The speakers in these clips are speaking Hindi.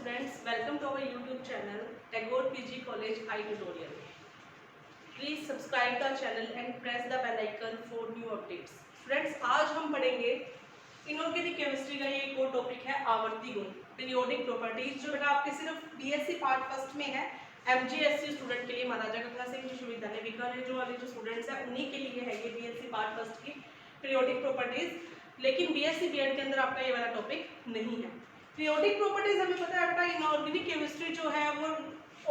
students, welcome to our YouTube channel Tagore PG College iTutorial. Please subscribe to our channel and press the bell icon for new updates. Students, आज हम पढ़ेंगे इनऑर्गेनिक केमिस्ट्री का ये एक और टॉपिक है आवर्ती गुण, पीरियोडिक प्रॉपर्टीज, जो बेटा आपके सिर्फ बीएससी पार्ट फर्स्ट में है। एमजीएससी स्टूडेंट के लिए महाराजा गंगा सिंह विश्वविद्यालय बीकानेर जो वाले जो स्टूडेंट्स हैं उन्हीं के लिए है ये बीएससी पार्ट फर्स्ट की पीरियोडिक प्रॉपर्टीज, लेकिन बीएससी बीएड के अंदर आपका ये वाला टॉपिक नहीं है। पीरियोडिक प्रॉपर्टीज हमें पता है बेटा इनऑर्गेनिक केमिस्ट्री जो है वो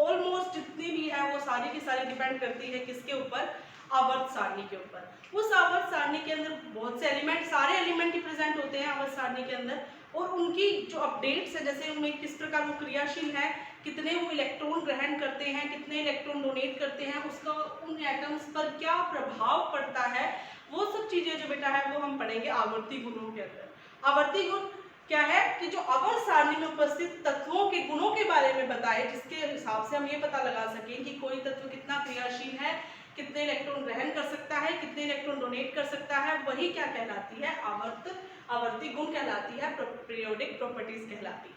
ऑलमोस्ट जितनी भी है वो सारी की सारी डिपेंड करती है किसके ऊपर, आवर्त सारणी के ऊपर। उस आवर्त सारणी के अंदर बहुत से एलिमेंट, सारे एलिमेंट ही प्रेजेंट होते हैं आवर्त सारणी के अंदर, और उनकी जो अपडेट्स है जैसे उनमें किस प्रकार वो क्रियाशील है, कितने वो इलेक्ट्रॉन ग्रहण करते हैं, कितने इलेक्ट्रॉन डोनेट करते हैं, उसका उन एटम्स पर क्या प्रभाव पड़ता है, वो सब चीजें जो बेटा है वो हम पढ़ेंगे आवर्ती गुणों के अंदर। आवर्ती गुण क्या है कि जो आवर्त सारणी में उपस्थित तत्वों के गुणों के बारे में बताए, जिसके हिसाब से हम ये पता लगा सकें कि कोई तत्व कितना क्रियाशील है, कितने इलेक्ट्रॉन ग्रहण कर सकता है, कितने इलेक्ट्रॉन डोनेट कर सकता है, वही क्या कहलाती है, आवर्ती गुण कहलाती है, पीरियोडिक प्रॉपर्टीज कहलाती है।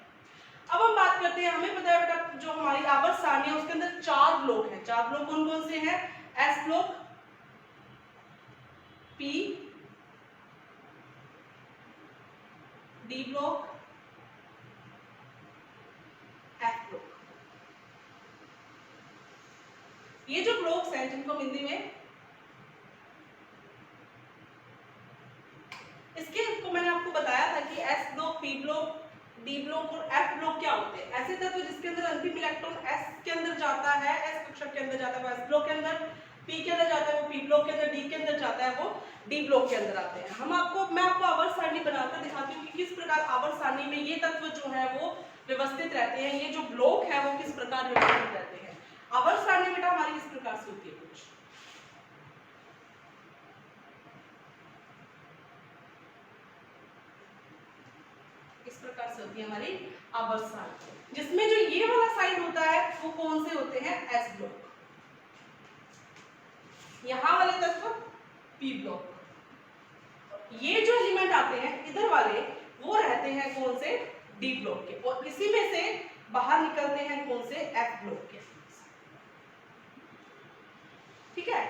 अब हम बात करते हैं, हमें पता है बेटा जो हमारी आवर्त सारणी है उसके अंदर 4 ब्लॉक हैं। 4 ब्लॉक कौन कौन से हैं? S block, P, D block, F block. ये जो ब्लॉक्स हैं जिनको हिंदी में, इसके को मैंने आपको बताया था कि S block, P block, D block और एफ ब्लॉक क्या होते हैं। ऐसे तत्व जिसके अंदर अंतिम इलेक्ट्रॉन एस के अंदर जाता है, एस कक्षक के अंदर जाता है वो एस ब्लॉक के अंदर, पी के अंदर जाता है वो पी ब्लॉक के अंदर, डी के अंदर जाता है वो डी ब्लॉक के अंदर आते हैं। मैं आपको आवर्त सारणी बनाकर दिखाती हूँ कि किस प्रकार आवर्त सारणी में ये तत्व जो है वो व्यवस्थित रहते हैं, ये जो ब्लॉक है वो किस प्रकार व्यवस्थित रहते हैं। आवर्त सारणी बेटा हमारी किस प्रकार से होती है, कुछ इस प्रकार से होती है हमारी आवर्त सारणी, जिसमें जो ये वाला साइन होता है वो कौन से होते हैं, एस ब्लॉक। यहां वाले तत्व पी ब्लॉक, ये जो एलिमेंट आते हैं इधर वाले वो रहते हैं कौन से, डी ब्लॉक के, और इसी में से बाहर निकलते हैं कौन से, एफ ब्लॉक के। ठीक है।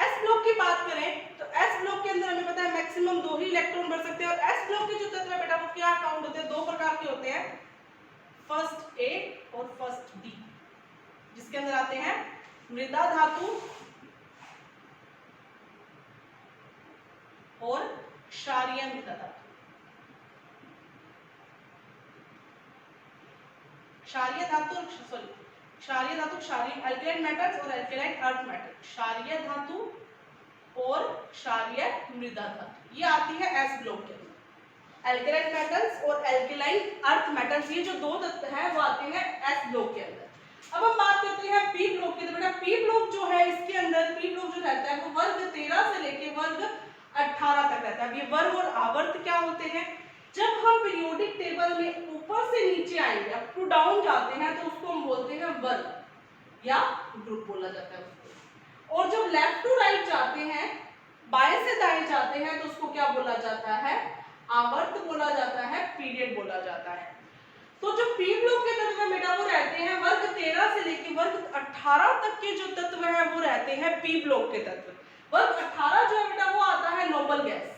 एस ब्लॉक की बात करें तो एस ब्लॉक के अंदर हमें पता है मैक्सिमम 2 ही इलेक्ट्रॉन बढ़ सकते हैं, और एस ब्लॉक के जो तत्व है बेटा वो क्या काउंट होते हैं, 2 प्रकार के होते हैं, फर्स्ट ए और फर्स्ट डी, जिसके अंदर आते हैं मृदा धातु और क्षारीय मृदा धातु। क्षारीय धातु, क्षारीय अल्कलाइन मेटल्स और अल्कलाइन अर्थ मेटल, क्षारीय धातु और क्षारीय मृदा धातु, ये आती है एस ब्लॉक के अंदर। अल्कलाइन मेटल्स और अल्कलाइन अर्थ मेटल्स, ये जो 2 तत्व हैं वो आते हैं एस ब्लॉक के अंदर। अब हम बात करते हैं पी ब्लॉक की। तो बेटा पी ब्लॉक जो है इसके अंदर पी ब्लॉक जो रहता है वो वर्ग 13 से लेके वर्ग 18 तक रहता है। अब ये वर्ग और आवर्त क्या होते हैं, जब हम पीरियोडिक टेबल में ऊपर से नीचे आएंगे, अप टू डाउन जाते हैं तो उसको हम बोलते हैं वर्ग या ग्रुप बोला जाता है उसको, और जब लेफ्ट टू राइट जाते हैं, बाएं से दाएं जाते हैं तो उसको क्या बोला जाता है, आवर्त बोला जाता है, पीरियड बोला जाता है। तो जो पी ब्लॉक के तत्व बेटा वो रहते हैं वर्ग 13 से लेकर वर्ग 18 तक के जो तत्व हैं वो रहते हैं पी ब्लॉक के तत्व। वर्ग 18 जो है बेटा वो आता है नोबल गैस,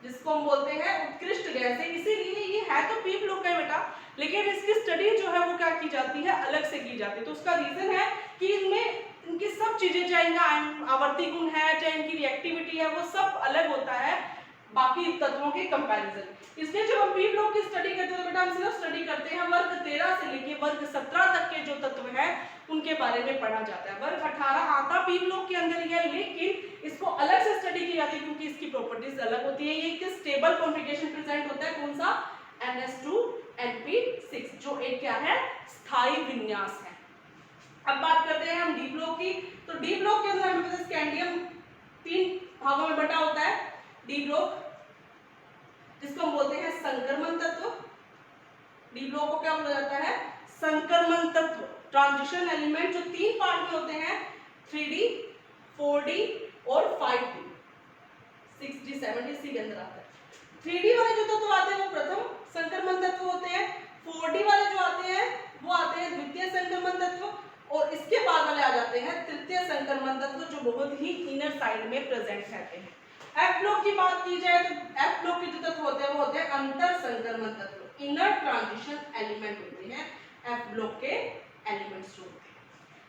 जिसको हम बोलते हैं उत्कृष्ट गैस है, इसीलिए ये है तो पी ब्लॉक है बेटा, लेकिन इसकी स्टडी जो है वो क्या की जाती है, अलग से की जाती है। तो उसका रीजन है कि इनमें इनकी सब चीजें, चाहे इनका आवर्ती गुण है, चाहे इनकी रिएक्टिविटी है, वो सब अलग होता है बाकी तत्वों के कंपैरिजन। इसलिए जब हम पी ब्लॉक की स्टडी करते हैं तो बेटा हम सिर्फ स्टडी करते हैं वर्ग 13 से लेकर वर्ग 17 तक के जो तत्व हैं उनके बारे में पढ़ा जाता है। वर्ग 18 आता पी ब्लॉक के अंदर ही है, लेकिन इसको अलग से स्टडी की जाती है क्योंकि इसकी प्रॉपर्टीज अलग होती है। ये किस स्टेबल कॉन्फ़िगरेशन प्रेजेंट होता है, कौन सा, NS2Np6, जो एक क्या है, स्थायी विन्यास है। अब बात करते हैं हम डी ब्लॉक की। तो डी ब्लॉक के अंदर हमें पता है स्कैंडियम 3 भागों में बटा होता है डी ब्लॉक, जिसको हम बोलते हैं संक्रमण तत्व। डी ब्लॉक को क्या बोला जाता है, संक्रमण तत्व, ट्रांजिशन एलिमेंट, जो 3 पार्ट में होते हैं, 3D, 4D और 5D, 6D, 7D, सी के अंदर आता है। 3D वाले जो तत्व आते हैं वो प्रथम संक्रमण तत्व होते हैं, 4d वाले जो आते हैं वो आते हैं द्वितीय संक्रमण तत्व, और इसके बाद वाले आ जाते हैं तृतीय संक्रमण तत्व जो बहुत ही इनर साइड में प्रेजेंट रहते हैं। एफ ब्लॉक की बात की जाए तो एफ ब्लॉक के जो तत्व होते हैं वो होते हैं अंतर संक्रमण तत्व, इनर ट्रांजिशन एलिमेंट होते हैं एफ ब्लॉक के एलिमेंट्स जो होते हैं।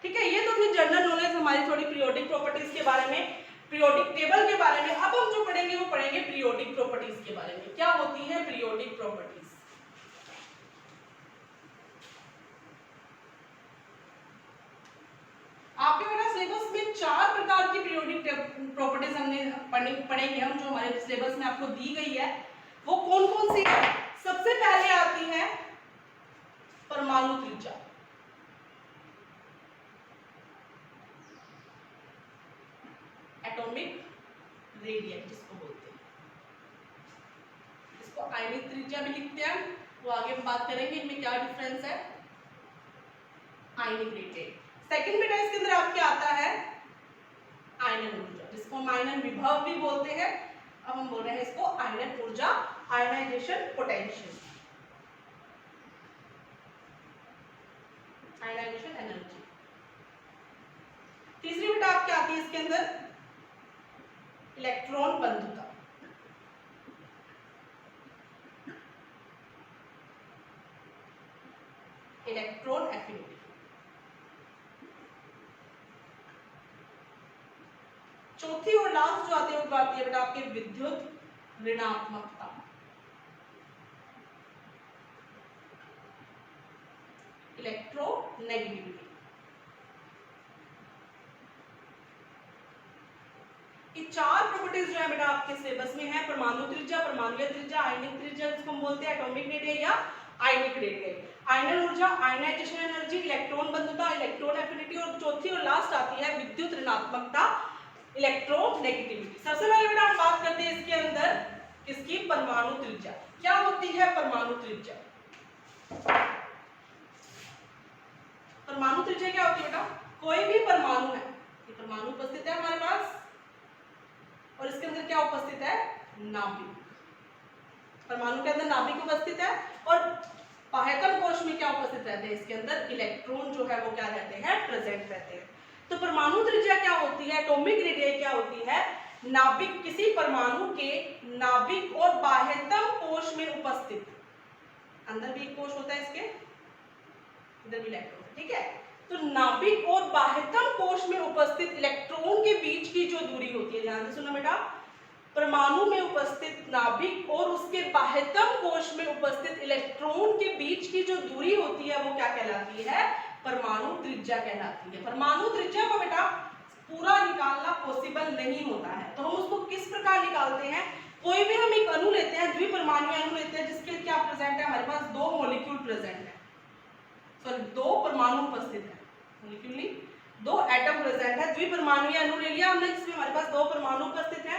ठीक है, ये तो थी जनरल नॉलेज हमारी थोड़ी पीरियोडिक प्रॉपर्टीज के बारे में, पीरियोडिक टेबल के बारे में। अब हम जो पढ़ेंगे वो पढ़ेंगे पीरियोडिक प्रॉपर्टीज के बारे में। क्या होती है पीरियोडिक प्रॉपर्टीज? आपके बेटा सिलेबस में 4 प्रकार की पीरियोडिक प्रॉपर्टीज हमने पढ़ेंगे हम, जो हमारे सिलेबस में आपको दी गई है। वो कौन कौन सी है? सबसे पहले आती है परमाणु त्रिज्या, एटॉमिक रेडियस जिसको बोलते हैं, इसको आयनिक त्रिज्या भी लिखते हैं। वो आगे हम बात करेंगे इनमें क्या डिफरेंस है। Ionic radius. सेकंड बेटा इसके अंदर आपके आता है आयनन ऊर्जा, जिसको हम आयनन विभव भी बोलते हैं। अब हम बोल रहे हैं इसको आयनन ऊर्जा, आयनाइजेशन पोटेंशियल, आयनाइजेशन एनर्जी। तीसरी बेटा आपके आती है इसके अंदर इलेक्ट्रॉन बंधुता, इलेक्ट्रॉन एफिनिटी। चौथी और लास्ट जो आती है वो आती है बेटा आपके विद्युत ऋणात्मकता, इलेक्ट्रोनेगेटिविटी। ये 4 प्रॉपर्टीज जो है बेटा आपके सिलेबस में है। परमाणु त्रिज्या, परमाणुीय त्रिज्या, आयनिक त्रिज्या जिसको हम बोलते हैं एटॉमिक रेडियस या आयनिक रेडियस, आयनन ऊर्जा, आयनाइजेशन एनर्जी, इलेक्ट्रॉन बंधुता, इलेक्ट्रॉन एफिनिटी, और चौथी और लास्ट आती है विद्युत ऋणात्मकता, इलेक्ट्रोनेगेटिविटी। सबसे पहले बेटा हम बात करते हैं इसके अंदर किसकी? परमाणु त्रिज्या। क्या होती है परमाणु त्रिज्या? परमाणु त्रिज्या क्या होती है बेटा? कोई भी परमाणु है, ये परमाणु उपस्थित है हमारे पास, और इसके अंदर क्या उपस्थित है? नाभिक। परमाणु के अंदर नाभिक उपस्थित है, और बाह्यतम कोश में क्या उपस्थित रहते हैं? इसके अंदर इलेक्ट्रॉन जो है वो क्या रहते हैं? प्रेजेंट रहते हैं। तो परमाणु त्रिज्या क्या होती है? एटॉमिक रेडियस क्या होती है? नाभिक, किसी परमाणु के नाभिक और बाह्यतम कोश में उपस्थित, अंदर भी एक कोश होता है इसके, इधर भी इलेक्ट्रॉन, ठीक है। तो नाभिक और बाह्यतम कोश में उपस्थित इलेक्ट्रॉन के बीच की जो दूरी होती है, ध्यान से सुनो बेटा, परमाणु में उपस्थित नाभिक और उसके बाह्यतम कोश में उपस्थित इलेक्ट्रॉन के बीच की जो दूरी होती है वो क्या कहलाती है? परमाणु त्रिज्या कहलाती है। परमाणु त्रिज्या को बेटा पूरा निकालना पॉसिबल नहीं होता है, तो हम उसको किस प्रकार निकालते हैं? कोई भी हम एक अणु लेते हैं, द्विपरमाणु अणु लेते हैं, जिसके क्या प्रेजेंट है? हमारे पास 2 मॉलिक्यूल प्रेजेंट है, सॉरी 2 परमाणु उपस्थित है, मॉलिक्यूल नहीं, 2 एटम प्रेजेंट है। द्विपरमाणु अणु ले लिया हमने जिसमें हमारे पास 2 परमाणु उपस्थित है।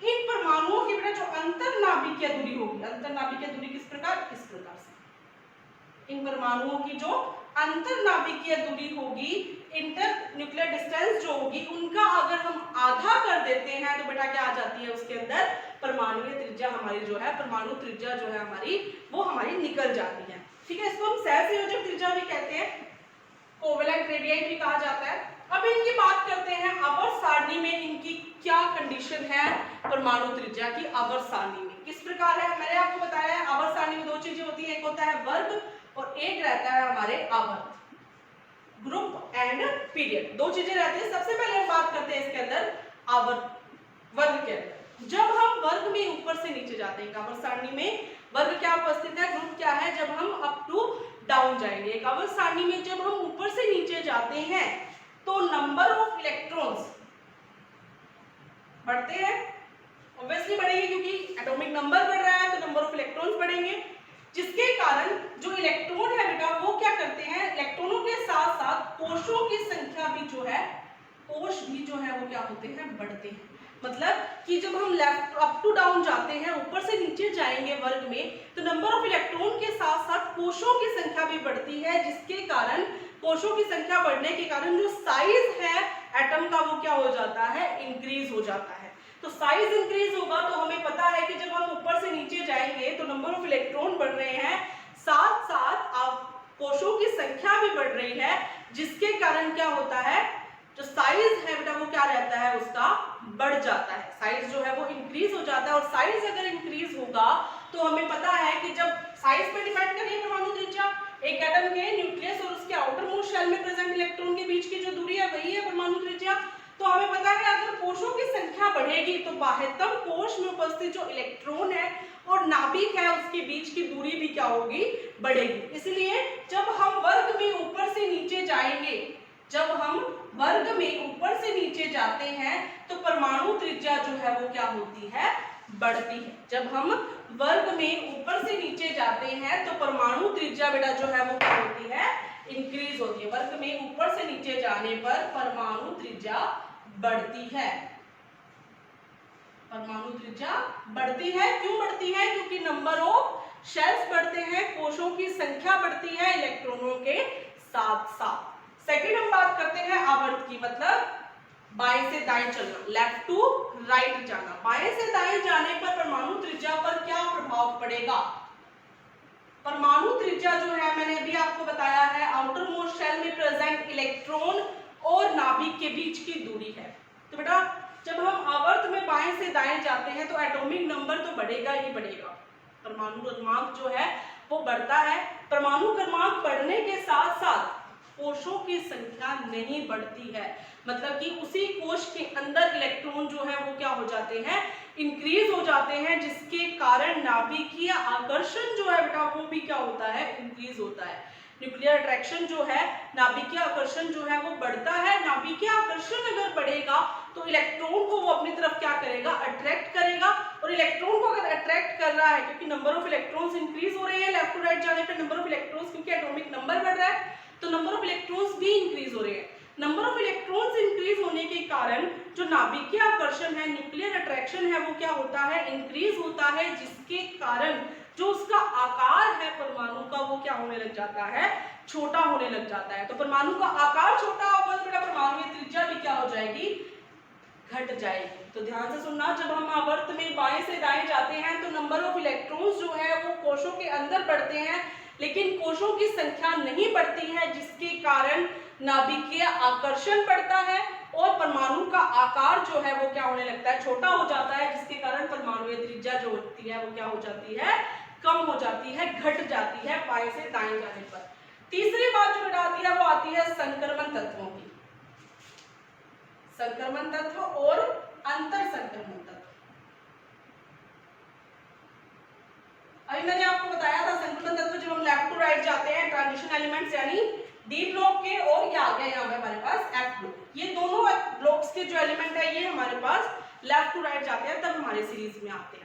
इन परमाणुओं की बेटा जो अंतर नाभिकीय दूरी होगी, अंतर नाभिकीय दूरी किस प्रकार? इस प्रकार से। इन परमाणुओं की जो अंतर नाभिकीय दूरी होगी, इंटर न्यूक्लियर डिस्टेंस जो होगी, उनका अगर हम आधा कर देते हैं तो बेटा क्या आ जाती है? उसके अंदर परमाणुीय त्रिज्या हमारी जो है, परमाणु त्रिज्या जो है हमारी, वो हमारी निकल जाती है। ठीक है, इसको हम सहसंयोजक त्रिज्या भी कहते हैं, कोवेलेंट रेडियस भी कहा जाता है। अब इनकी बात करते हैं आवर्त सारणी में इनकी क्या कंडीशन है परमाणु त्रिज्या की आवर्त सारणी में, किस प्रकार है? मैंने आपको बताया है आवर्त सारणी में 2 चीजें होती है, एक होता है वर्ग और एक रहता है हमारे आवर्त, ग्रुप एंड पीरियड, 2 चीजें रहती है। सबसे पहले हम बात करते हैं इसके अंदर आवर्त वर्ग के अंदर। जब हम वर्ग में ऊपर से नीचे जाते हैं, आवर्त सारणी में वर्ग क्या उपस्थित है, ग्रुप क्या है? जब हम अप टू डाउन जाएंगे, एक आवर्त सारणी में जब हम ऊपर से नीचे जाते हैं तो नंबर ऑफ इलेक्ट्रॉन्स बढ़ते हैं, ऑब्वियसली बढ़ेंगे क्योंकि एटॉमिक नंबर बढ़ रहा है तो नंबर ऑफ इलेक्ट्रॉन्स बढ़ेंगे, जिसके कारण जो इलेक्ट्रॉन है बेटा वो क्या करते हैं? इलेक्ट्रॉनों के साथ साथ कोशों की संख्या भी जो है, कोश भी जो है वो क्या होते हैं? बढ़ते हैं। मतलब कि जब हम लेफ्ट अप टू डाउन जाते हैं, ऊपर से नीचे जाएंगे वर्ग में, तो नंबर ऑफ इलेक्ट्रॉन के साथ साथ कोशों की संख्या भी बढ़ती है, जिसके कारण कोशों की संख्या बढ़ने के कारण जो साइज है एटम का वो क्या हो जाता है? इंक्रीज हो जाता है। तो साइज इंक्रीज होगा तो हमें पता है कि जब हम ऊपर से नीचे जाएंगे तो नंबर ऑफ इलेक्ट्रॉन बढ़ रहे हैं, साथ साथ अब कोशों की संख्या भी बढ़ रही है, जिसके कारण क्या होता है, जो साइज है बेटा वो क्या रहता है, उसका बढ़ जाता है, साइज जो है वो इंक्रीज हो जाता है। और साइज अगर इंक्रीज होगा तो हमें पता है कि जब साइज पे डिपेंड करिए परमाणु त्रिज्या, एक एटम के न्यूक्लियस और उसके आउटर मोस्ट शेल में प्रेजेंट इलेक्ट्रॉन के बीच की जो दूरी है वही है परमाणु त्रिज्या। तो हमें पता है अगर कोशों की संख्या बढ़ेगी तो बाह्यतम कोश में उपस्थित जो इलेक्ट्रॉन है और नाभिक है उसके बीच की दूरी भी क्या होगी, बढ़ेगी। इसलिए जब हम वर्ग में ऊपर से नीचे जाएंगे, जब हम वर्ग में ऊपर से नीचे जाते हैं तो परमाणु त्रिज्या जो है वो क्या होती है, बढ़ती है। जब हम वर्ग में ऊपर से नीचे जाते हैं तो परमाणु त्रिज्या बेटा जो है वो क्या होती है, इंक्रीज होती है। वर्ग में ऊपर से नीचे जाने पर परमाणु त्रिज्या बढ़ती है, परमाणु त्रिज्या बढ़ती है। क्यों बढ़ती है, क्योंकि नंबर ऑफ शेल्स बढ़ते हैं, कोशों की संख्या बढ़ती है इलेक्ट्रॉनों के साथ साथ। सेकंड हम बात करते हैं आवर्त की, मतलब बाएं से दाएं चलना, लेफ्ट टू राइट जाना। बाएं से दाएं जाने पर परमाणु त्रिज्या पर क्या प्रभाव पड़ेगा। परमाणु त्रिज्या जो है मैंने अभी आपको बताया है आउटर मोस्ट शेल में प्रेजेंट इलेक्ट्रॉन और नाभिक के बीच की दूरी है। तो बेटा जब हम आवर्त में बाएं से दाएं जाते हैं तो एटॉमिक नंबर तो बढ़ेगा ही बढ़ेगा, परमाणु क्रमांक जो है वो बढ़ता है। परमाणु क्रमांक बढ़ने के साथ साथ कोशों की संख्या नहीं बढ़ती है, मतलब कि उसी कोश के अंदर इलेक्ट्रॉन जो है वो क्या हो जाते हैं, इंक्रीज हो जाते हैं, जिसके कारण नाभिकीय आकर्षण जो है बेटा वो भी क्या होता है, इंक्रीज होता है। न्यूक्लियर अट्रैक्शन जो है, नाभिकीय आकर्षण जो है वो बढ़ता है। नाभिकीय आकर्षण अगर बढ़ेगा तो इलेक्ट्रॉन को वो अपनी तरफ क्या करेगा, अट्रैक्ट करेगा। और इलेक्ट्रॉन को अगर अट्रैक्ट कर रहा है, क्योंकि नंबर ऑफ इलेक्ट्रॉन्स इंक्रीज हो रहे हैं लेफ्ट टू राइट जाने पर, नंबर ऑफ इलेक्ट्रॉन्स क्योंकि एटॉमिक नंबर बढ़ रहा है तो नंबर ऑफ इलेक्ट्रॉन्स भी इंक्रीज हो रहे हैं। नंबर ऑफ इलेक्ट्रॉन्स इंक्रीज होने के कारण जो नाभिकीय आकर्षण है, न्यूक्लियर अट्रैक्शन है, वो क्या होता है, इंक्रीज होता है, जिसके कारण जो उसका आकार है परमाणु का वो क्या होने लग जाता है, छोटा होने लग जाता है। तो परमाणु का आकार छोटा होगा तो बेटा परमाणु की त्रिज्या भी क्या हो जाएगी, घट जाएगी। तो ध्यान से सुनना, जब हम आवर्त में बाएं से दाएं जाते हैं तो नंबर ऑफ इलेक्ट्रॉन्स जो है वो कोशों के अंदर बढ़ते हैं, लेकिन कोशों की संख्या नहीं बढ़ती है, जिसके कारण नाभिकीय आकर्षण बढ़ता है और परमाणु का आकार जो है वो क्या होने लगता है, छोटा हो जाता है, जिसके कारण परमाणु की त्रिज्या जो होती है वो क्या हो जाती है, कम हो जाती है, घट जाती है बाएं से दाएं जाने पर। तीसरी बात जो बेटा आती है वो आती है संक्रमण तत्वों की, संक्रमण तत्व और अंतर संक्रमण तत्व। अभी मैंने आपको बताया था संक्रमण तत्व जब हम लेफ्ट टू राइट जाते हैं, ट्रांजिशन एलिमेंट्स यानी डी ब्लॉक के, और ये आ गया यहाँ पे हमारे पास एफ ब्लॉक, ये दोनों ब्लॉक्स के जो एलिमेंट है ये हमारे पास लेफ्ट टू राइट जाते हैं, तब हमारे सीरीज में आते हैं।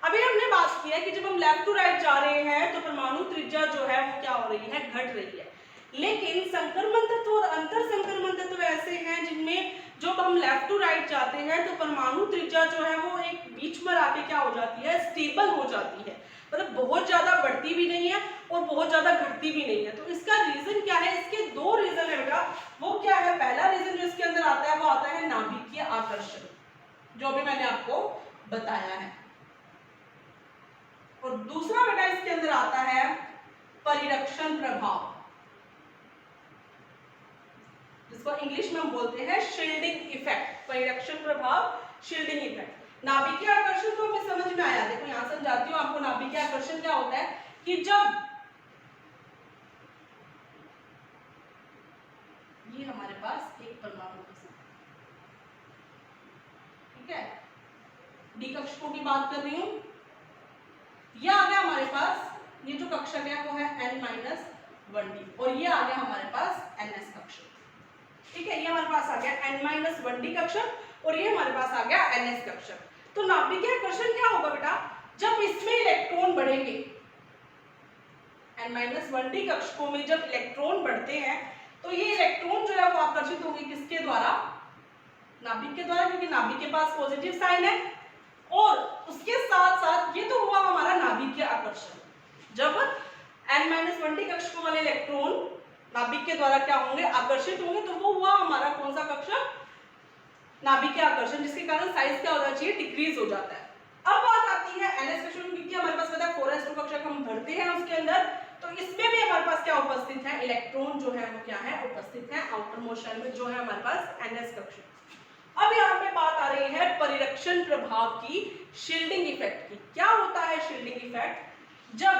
अभी हमने बात की है कि जब हम लेफ्ट टू राइट जा रहे हैं तो परमाणु त्रिज्या जो है वो क्या हो रही है, घट रही है। लेकिन संक्रमण तत्व और अंतर संक्रमण तत्व ऐसे हैं जिनमें जब हम लेफ्ट टू राइट जाते हैं तो परमाणु त्रिज्या जो है वो एक बीच में आके क्या हो जाती है, स्टेबल हो जाती है, मतलब बहुत ज्यादा बढ़ती भी नहीं है और बहुत ज्यादा घटती भी नहीं है। तो इसका रीजन क्या है, इसके दो रीजन है बेटा। वो क्या है, पहला रीजन जो इसके अंदर आता है वो आता है नाभिकीय आकर्षण, जो भी मैंने आपको बताया है, और दूसरा बेटा इसके अंदर आता है परिरक्षण प्रभाव, जिसको इंग्लिश में हम बोलते हैं शील्डिंग इफेक्ट। परिरक्षण प्रभाव, शील्डिंग इफेक्ट। नाभिकीय आकर्षण तो हमें समझ में आया, देखो यहां समझाती हूं आपको। नाभिकीय आकर्षण क्या होता है कि जब ये हमारे पास एक परमाणु है, ठीक है, डी कक्षकों की बात कर रही हूं, ये आ गया हमारे पास, ये जो कक्षक है वो है n-1d, और ये आ गया हमारे पास ns कक्षक, ठीक है, ये हमारे पास आ गया n-1d कक्षक और ये हमारे पास आ गया ns कक्षक। तो नाभिकीय आकर्षण क्या होगा बेटा, जब इसमें इलेक्ट्रॉन बढ़ेंगे, n-1d कक्षकों में जब इलेक्ट्रॉन बढ़ते हैं तो ये इलेक्ट्रॉन जो है वो आकर्षित होंगे किसके द्वारा, नाभिक के द्वारा, क्योंकि नाभिक के पास पॉजिटिव साइन है। और उसके साथ साथ ये तो हुआ हमारा नाभिकीय आकर्षण, जब n-1d कक्षकों वाले इलेक्ट्रॉन नाभिक के द्वारा क्या होंगे, आकर्षित होंगे, तो वो हुआ हमारा कौन सा कक्षक, नाभिकीय आकर्षण, जिसके कारण साइज क्या होना चाहिए, डिक्रीज हो जाता है। अब बात आती है ns कक्षक, क्योंकि हमारे पास पता है 4s2 कक्षक हम भरते हैं उसके अंदर, तो इसमें भी हमारे पास क्या उपस्थित है, इलेक्ट्रॉन जो है वो क्या है उपस्थित है आउटर मोस्ट शेल में, जो है हमारे पास ns कक्षा। अब यहाँ पे बात आ रही है परिरक्षण प्रभाव की, शील्डिंग इफेक्ट की। क्या होता है शील्डिंग इफेक्ट? जब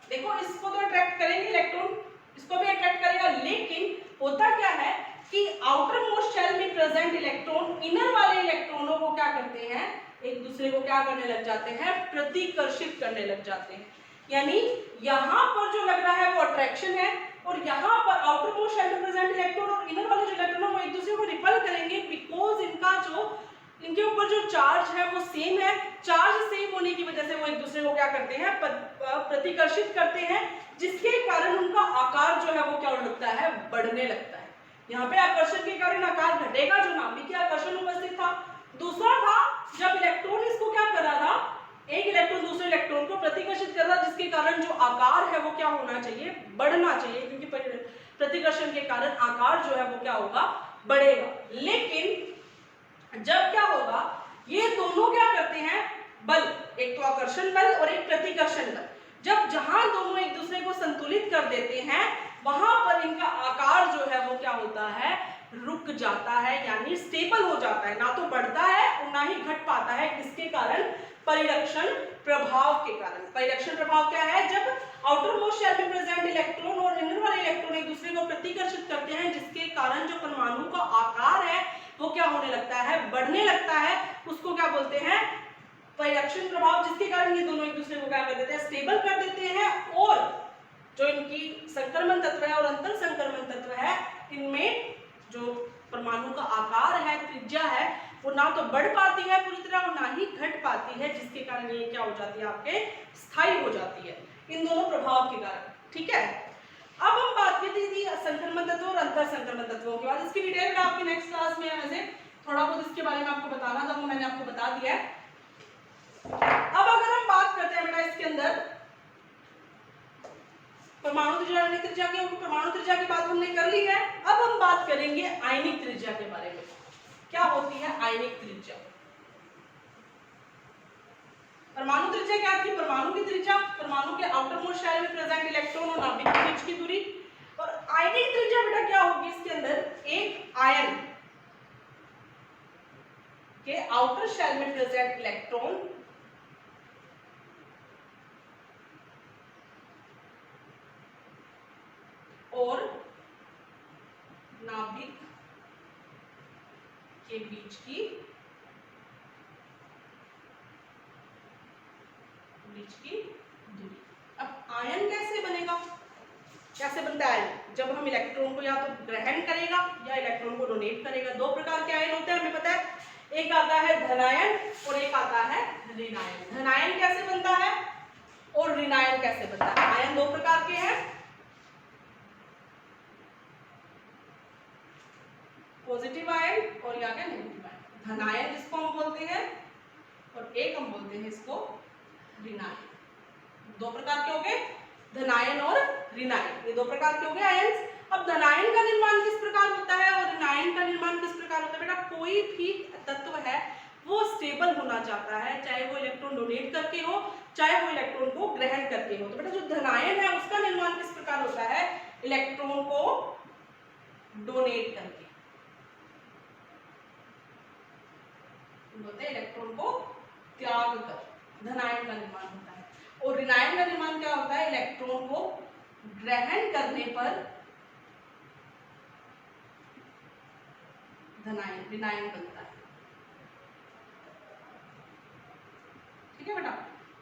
देखो इसको तो अट्रैक्ट करेंगे इलेक्ट्रॉन, इसको भी अट्रैक्ट करेगा, लेकिन होता क्या है कि आउटर मोस्ट शेल में प्रेजेंट इलेक्ट्रॉन इनर वाले इलेक्ट्रॉनों को क्या करते हैं, एक दूसरे को क्या करने लग जाते हैं, प्रतिकर्षित करने लग जाते हैं। यानी यहाँ पर जो लग रहा है वो अट्रैक्शन है, और यहाँ पर आउटर मोस्ट शेल में प्रेजेंट इलेक्ट्रॉन और इनर वाले जो इलेक्ट्रॉन है वो एक दूसरे को रिपल करेंगे, बिकॉज इनका जो इनके ऊपर जो चार्ज है वो सेम है। चार्ज सेम होने की वजह से वो एक दूसरे को क्या करते हैं, प्रतिकर्षित करते हैं, जिसके कारण उनका आकार जो है वो क्या लगता है, बढ़ने लगता है। यहाँ पे आकर्षण के कारण आकार घटेगा, जो नाभिकीय आकर्षण उपस्थित था। दूसरा था जब इलेक्ट्रॉन इसको क्या कर रहा था, एक इलेक्ट्रॉन दूसरे इलेक्ट्रॉन को प्रतिकर्षित कर रहा, जिसके कारण जो आकार है वो क्या होना चाहिए, बढ़ना चाहिए, क्योंकि प्रतिकर्षण के कारण आकार जो है वो क्या होगा, बढ़ेगा। लेकिन जब क्या होगा, ये दोनों क्या करते हैं, बल, एक तो आकर्षण बल और एक प्रतिकर्षण बल, जब जहां दोनों एक दूसरे को संतुलित कर देते हैं, वहां पर इनका आकार जो है वो क्या होता है, रुक जाता है, यानी स्टेबल हो जाता है, ना तो बढ़ता है और ना ही घट पाता है। किसके कारण? परिरक्षण प्रभाव के कारण। परिरक्षण प्रभाव क्या है? जब आउटर मोस्ट शेल में प्रेजेंट इलेक्ट्रॉन और इनर वाले इलेक्ट्रॉन एक दूसरे को प्रतिकर्षित करते हैं, जिसके कारण जो परमाणु का आकार है वो क्या होने लगता है, बढ़ने लगता है, उसको क्या बोलते हैं, परिरक्षण प्रभाव, जिसके कारण ये दोनों एक दूसरे को क्या कर देते हैं, स्टेबल कर देते हैं। और जो इनकी संक्रमण तत्व है और अंतर संक्रमण तत्व है, इनमें जो परमाणु का आकार है, त्रिज्या है, वो ना तो बढ़ पाती है पूरी तरह और ना ही घट पाती है, जिसके कारण ये क्या हो जाती है, आपके स्थायी हो जाती है, इन दोनों प्रभाव के कारण। ठीक है, अब हम बात करते थी संक्रमण तत्व और अंतर संक्रमण तत्वों के बाद। इसकी डिटेल में आपकी नेक्स्ट क्लास में वैसे थोड़ा बहुत इसके बारे में आपको बताना था, वो मैंने आपको बता दिया है। अब अगर हम बात करते हैं बेटा इसके अंदर परमाणु त्रिज्या, आयनिक त्रिज्या की, परमाणु त्रिज्या की बात हमने कर ली है। अब हम बात करेंगे आयनिक त्रिज्या के बारे में। क्या होती है आयनिक त्रिज्या? परमाणु त्रिज्या क्या थी? परमाणु की त्रिज्या, परमाणु के आउटर मोस्ट शेल में प्रेजेंट इलेक्ट्रॉन और नाभिक के बीच की दूरी। और आयनिक त्रिज्या बेटा क्या होगी? इसके अंदर एक आयन के आउटर शेल में प्रेजेंट इलेक्ट्रॉन और नाभिक के बीच की दूरी। अब आयन कैसे बनेगा? कैसे बनता है? जब हम इलेक्ट्रॉन को या तो ग्रहण करेगा या इलेक्ट्रॉन को डोनेट करेगा। दो प्रकार के आयन होते हैं, हमें पता है, एक आता है धनायन और एक आता है ऋणायन। धनायन कैसे बनता है और ऋणायन कैसे बनता है? आयन दो प्रकार के हैं, पॉजिटिव आयन और या क्या नेगेटिव आयन। धनायन जिसको हम बोलते हैं और एक हम बोलते हैं इसको ऋणायन। दो प्रकार के हो गए, धनायन और ऋणायन, ये दो प्रकार के हो गए आयन। अब धनायन का निर्माण किस प्रकार होता है और ऋणायन का निर्माण किस प्रकार होता है? बेटा कोई भी तत्व है वो स्टेबल होना चाहता है, चाहे वो इलेक्ट्रॉन डोनेट करके हो, चाहे वो इलेक्ट्रॉन को ग्रहण करके हो। तो बेटा जो धनायन है उसका निर्माण किस प्रकार होता है? इलेक्ट्रॉन को डोनेट करके होता है, इलेक्ट्रॉन को त्याग कर धनायन का निर्माण होता है। और ऋणायन का निर्माण क्या होता है? इलेक्ट्रॉन को ग्रहण करने पर धनायन ऋणायन बनता है। ठीक है बेटा,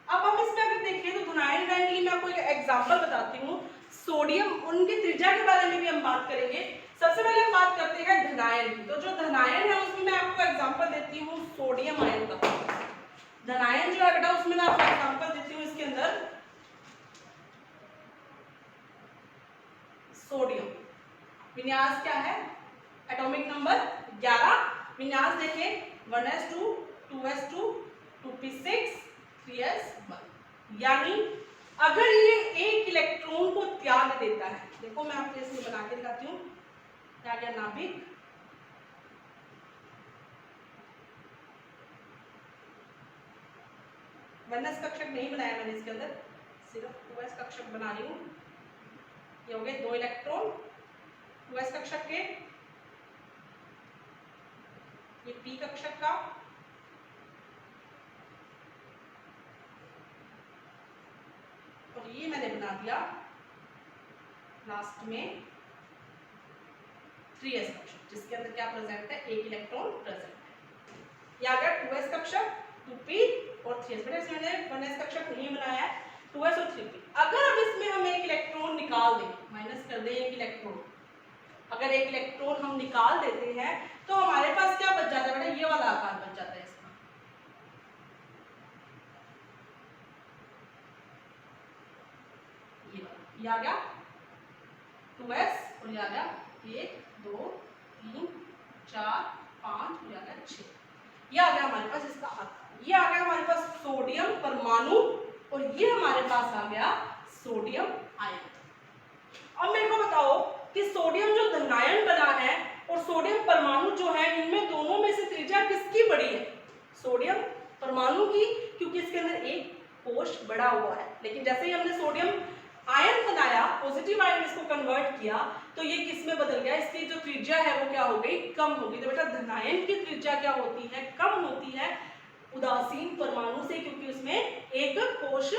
अब हम इसमें अगर देखें तो धनायन ऋणायन के लिए मैं आपको एक एग्जांपल बताती हूँ। सोडियम, उनकी त्रिज्या के बारे में भी हम बात करेंगे। सबसे पहले हम बात करते हैं धनायन की। तो जो धनायन है उसमें मैं आपको एग्जांपल देती हूँ सोडियम आयन का। धनायन जो है बेटा उसमें मैं आपको एग्जांपल देती हूँ, इसके अंदर सोडियम विन्यास क्या है? Atomic number 11। विन्यास देखें 1s2 2s2 2p6 3s1। यानी अगर ये एक इलेक्ट्रॉन को त्याग देता है, देखो मैं आपको इसमें बना के दिखाती हूँ, क्या क्या नाभिक, वनस कक्षक नहीं बनाया मैंने, इसके अंदर सिर्फ 2s कक्षक बना रही हूँ। ये हो गए 2 इलेक्ट्रॉन 2s कक्षक के, ये p कक्षक का, और ये मैंने बना दिया लास्ट में 3s कक्षक, जिसके अंदर क्या प्रेजेंट है, एक इलेक्ट्रॉन प्रेजेंट है। ये आ गया 2s कक्षक, 2p और 3s। बेटा इसमें मैंने 1s कक्षक नहीं बनाया है, 2s और 3p। अगर अब इसमें हम एक इलेक्ट्रॉन निकाल दें, माइनस कर दें एक इलेक्ट्रॉन, अगर एक इलेक्ट्रॉन हम निकाल देते हैं तो हमारे पास क्या बच जाता है बेटा, ये वाला आकार बच जाता है इसका। ये आ गया 2s और ये आ गया 1 2 3 4 5 ये आ गया 6। ये आ गया हमारे पास इसका आकार। ये आ गया हमारे पास सोडियम परमाणु और ये हमारे पास आ गया सोडियम आयन। अब मेरे को बताओ कि सोडियम जो धनायन बना है और सोडियम परमाणु जो है, इनमें दोनों में से त्रिज्या किसकी बड़ी है, सोडियम परमाणु की, क्योंकि इसके अंदर एक कोश बड़ा हुआ है। लेकिन जैसे ही हमने सोडियम आयन बनाया, पॉजिटिव आयन इसको कन्वर्ट किया, तो ये किस में बदल गया, इसकी जो त्रिज्या है वो क्या हो गई, कम हो गई। तो बेटा धनायन की त्रिज्या क्या होती है, कम होती है उदासीन परमाणु से, क्योंकि उसमें एक कोश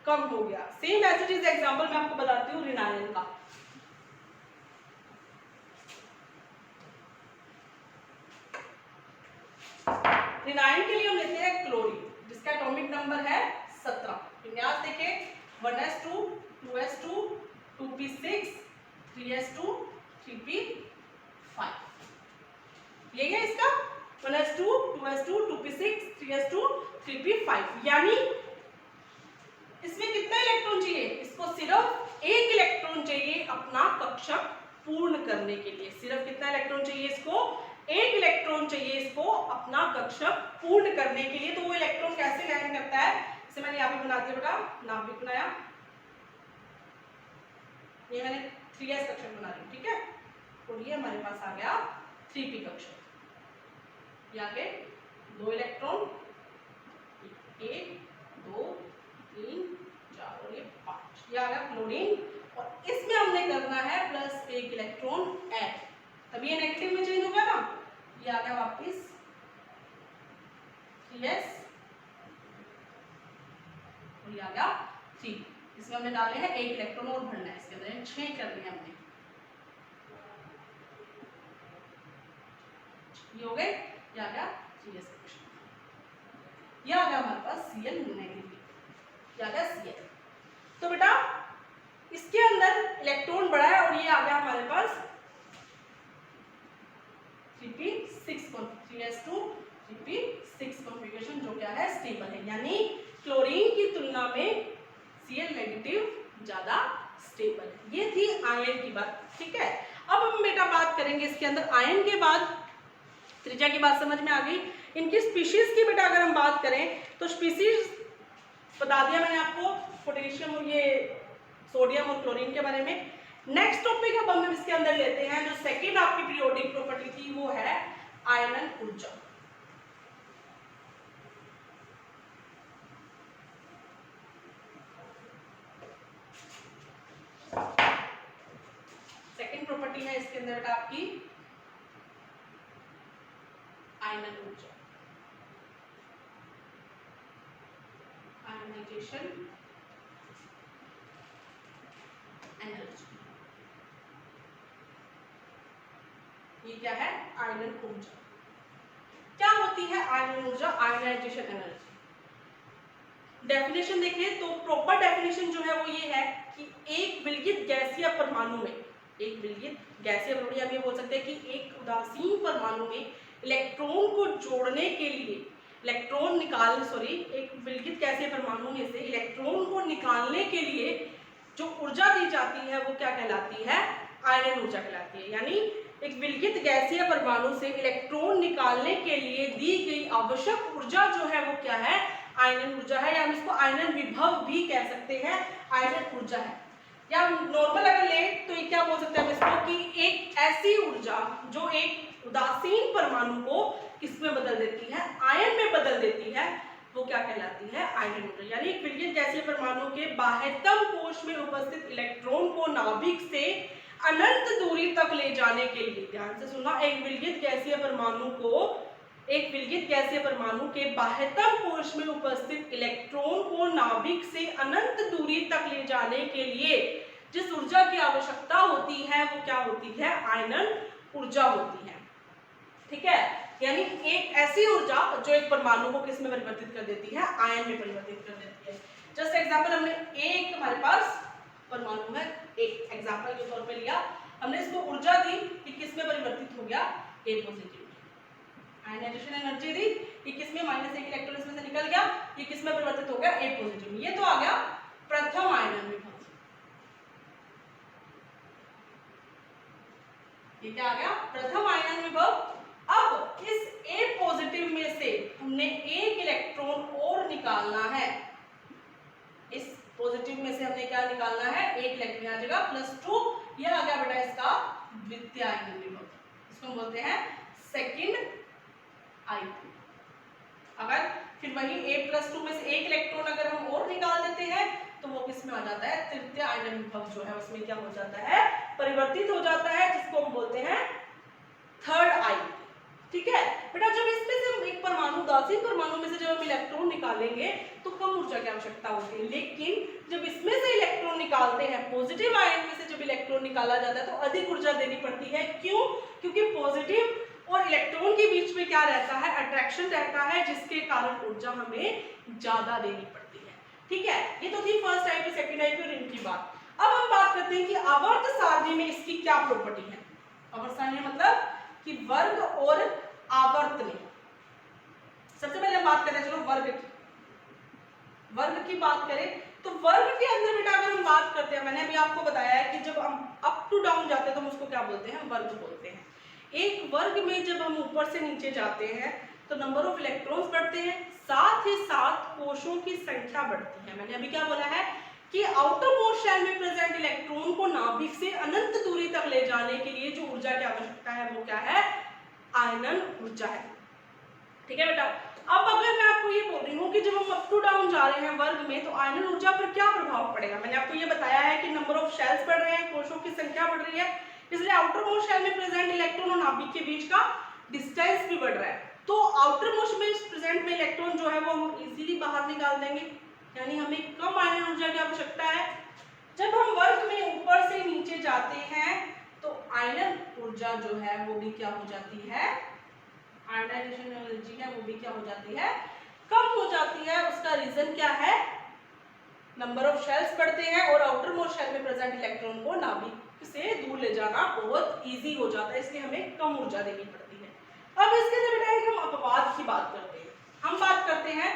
कम हो गया। Same as it is example मैं आपको बताती हूँ ऋणायन का। ऋणायन के लिए हम लेते हैं क्लोरीन, जिसका एटॉमिक नंबर है 17। विन्यास देखें 1s2 2s2 2p6 3s2 3p5, यही है इसका 1s2 2s2 2p6 3s2 3p5। यानी इसमें कितना इलेक्ट्रॉन चाहिए, इसको सिर्फ एक इलेक्ट्रॉन चाहिए अपना कक्षक पूर्ण करने के लिए। सिर्फ कितना इलेक्ट्रॉन चाहिए इसको, एक इलेक्ट्रॉन चाहिए इसको अपना कक्षक पूर्ण करने के लिए। तो वो इलेक्ट्रॉन कैसे लैंड करता है, इसे मैंने यहाँ पे बना दिया बेटा, नाभिक बनाया, ये मैंने 3s कक्षक बना रही हूँ, ठीक है। और ये हमारे पास आ गया 3p कक्षक। ये आगे 2 इलेक्ट्रॉन 1 2 3 4 और ये 5, ये आ गया क्लोरीन। और इसमें हमने करना है प्लस एक इलेक्ट्रॉन ऐड, तभी ये नेगेटिव में चेंज होगा ना। ये आ गया वापिस 3s और ये आ गया 3। इसमें हमने डाले हैं एक इलेक्ट्रॉन और भरना है, इसके अंदर 6 करने हैं हमने। ये हो गए, ये आ गया 3s कक्षक। ये आ गया हमारे पास Cl नेगेटिव, ये आ गया Cl। तो बेटा इसके अंदर इलेक्ट्रॉन बड़ा है और ये आ गया हमारे पास 3p6 3s2 3p6 कॉन्फ़िगरेशन, जो क्या है स्टेबल है। यानी क्लोरीन की तुलना में Cl नेगेटिव ज्यादा स्टेबल है। ये थी आयन की बात, ठीक है। अब हम बेटा बात करेंगे इसके अंदर आयन के बाद, त्रिज्या की बात समझ में आ गई। इनकी स्पीशीज की बेटा अगर हम बात करें तो स्पीशीज बता दिया मैंने आपको, पोटेशियम और ये सोडियम और क्लोरीन के बारे में। नेक्स्ट टॉपिक अब हम इसके अंदर लेते हैं, जो सेकंड आपकी पीरियोडिक प्रॉपर्टी थी वो है आयनन ऊर्जा। सेकंड प्रॉपर्टी है इसके अंदर बेटा आपकी आयनन ऊर्जा, आयनाइजेशन एनर्जी। ये क्या है, आयनन ऊर्जा। क्या होती है आयनन ऊर्जा, आयनाइजेशन एनर्जी? डेफिनेशन देखें तो प्रॉपर डेफिनेशन जो है वो ये है कि एक विलगित गैसीय परमाणु में, एक विलगित गैसीय परमाणु, हम ये बोल सकते हैं कि एक उदासीन परमाणु में इलेक्ट्रॉन को जोड़ने के लिए, इलेक्ट्रॉन निकालने, सॉरी, एक विलगित गैसीय परमाणु में से इलेक्ट्रॉन को निकालने के लिए जो ऊर्जा दी जाती है वो क्या कहलाती है, आयनन ऊर्जा कहलाती है। यानी एक विलगित गैसीय परमाणु से इलेक्ट्रॉन निकालने के लिए दी गई आवश्यक ऊर्जा जो है वो क्या है, आयनन ऊर्जा है, या हम इसको आयनन विभव भी कह सकते हैं, आयनन ऊर्जा है। या नॉर्मल अगर ले तो ये क्या बोल सकते हैं हम इसको कि एक ऐसी ऊर्जा जो एक उदासीन परमाणु को किसमें बदल देती है, आयन में बदल देती है, वो क्या कहलाती है, आयनन ऊर्जा। यानी एक विलयित गैसीय परमाणु के बाह्यतम कोश में उपस्थित इलेक्ट्रॉन को नाभिक से अनंत दूरी तक ले जाने के लिए, ध्यान से सुनना, एक विलयित गैसीय परमाणु के बाह्यतम कोश में उपस्थित इलेक्ट्रॉन को नाभिक से अनंत दूरी तक ले जाने के लिए जिस ऊर्जा की आवश्यकता होती है वो क्या होती है, आयनन ऊर्जा होती है। ठीक है, यानी एक ऐसी ऊर्जा जो एक परमाणु को किस में परिवर्तित कर देती है, आयन में परिवर्तित कर देती है। जस्ट एग्जांपल, हमने एक हमारे पास परमाणु है, एक एग्जांपल के तौर पे लिया, हमने इसको ऊर्जा दी कि किस में परिवर्तित हो गया, ए पॉजिटिव। आयनाइजेशन एनर्जी दी कि किस में, -1 इलेक्ट्रॉन इसमें से निकल गया, ये किस में परिवर्तित हो गया, ए पॉजिटिव। ये तो आ गया प्रथम आयनन विभव। ये क्या आ गया, प्रथम आयनन विभव। अब इस ए पॉजिटिव में से हमने एक इलेक्ट्रॉन और निकालना है, इस पॉजिटिव में से हमने क्या निकालना है, एक इलेक्ट्रॉन आ जाएगा +2, ये आ गया बेटा इसका द्वितीय आयनन विभव, इसको हम बोलते हैं सेकंड I2। अगर फिर वही A+2 में से एक इलेक्ट्रॉन अगर हम और निकाल देते हैं तो वो किस में आ जाता है, तृतीय आयनन विभव जो है उसमें क्या हो जाता है, परिवर्तित हो जाता है, जिसको हम बोलते हैं थर्ड I। ठीक है बेटा, जब इसमें से हम एक परमाणु, उदासीन परमाणु में से जब हम इलेक्ट्रॉन निकालेंगे तो कम ऊर्जा की आवश्यकता होती है, लेकिन जब इसमें से इलेक्ट्रॉन निकालते हैं, पॉजिटिव आयन में से जब इलेक्ट्रॉन निकाला जाता है तो अधिक ऊर्जा देनी पड़ती है। क्यों? क्योंकि पॉजिटिव और इलेक्ट्रॉन के बीच में क्या रहता है, अट्रैक्शन रहता है, जिसके कारण ऊर्जा हमें ज्यादा देनी पड़ती है। ठीक है, ये तो थी फर्स्ट टाइप, सेकंड टाइप और इनकी बात। अब हम बात करते हैं कि आवर्त सारणी में इसकी क्या प्रॉपर्टी है। आवर्त सारणी मतलब कि वर्ग और आवर्त में, सबसे पहले हम बात करते हैं, चलो वर्ग की बात करें तो वर्ग के अंदर बेटा अगर हम बात करते हैं, मैंने अभी आपको बताया है कि जब हम अप टू डाउन जाते हैं तो हम उसको क्या बोलते हैं, वर्ग बोलते हैं। एक वर्ग में जब हम ऊपर से नीचे जाते हैं तो नंबर ऑफ इलेक्ट्रॉन्स बढ़ते हैं, साथ ही साथ कोशों की संख्या बढ़ती है। मैंने अभी क्या बोला है कि आउटर मोस्ट शेल में प्रेजेंट इलेक्ट्रॉन को नाभिक से अनंत दूरी तक ले जाने के लिए जो ऊर्जा की आवश्यकता है वो क्या है, आयनन ऊर्जा है। ठीक है बेटा, अब अगर मैं आपको ये बोल रही हूँ कि जब हम अप टू डाउन जा रहे हैं वर्ग में तो आयनन ऊर्जा पर क्या प्रभाव पड़ेगा, मैंने आपको ये बताया है कि नंबर ऑफ शेल्स बढ़ रहे हैं, कोशों की संख्या बढ़ रही है, इसलिए आउटर मोस्ट शेल में प्रेजेंट इलेक्ट्रॉन और नाभिक के बीच का डिस्टेंस भी बढ़ रहा है। तो आउटर मोस्ट में प्रेजेंट में इलेक्ट्रॉन जो है वो हम इजीली बाहर निकाल देंगे, यानी हमें कम आयनन ऊर्जा की आवश्यकता है। जब हम वर्ग में ऊपर से नीचे जाते हैं तो आयनन ऊर्जा जो है वो भी क्या हो जाती है, आयनाइजेशन एनर्जी है वो भी क्या हो जाती है, कम हो जाती है। उसका रीजन क्या है, नंबर ऑफ शेल्स बढ़ते हैं और आउटर मोस्ट शेल में प्रेजेंट इलेक्ट्रॉन को नाभिक से दूर ले जाना बहुत इजी हो जाता है, इसलिए हमें कम ऊर्जा देनी पड़ती है। अब इसके अंदर बेटा एक हम अपवाद की बात करते हैं, हम बात करते हैं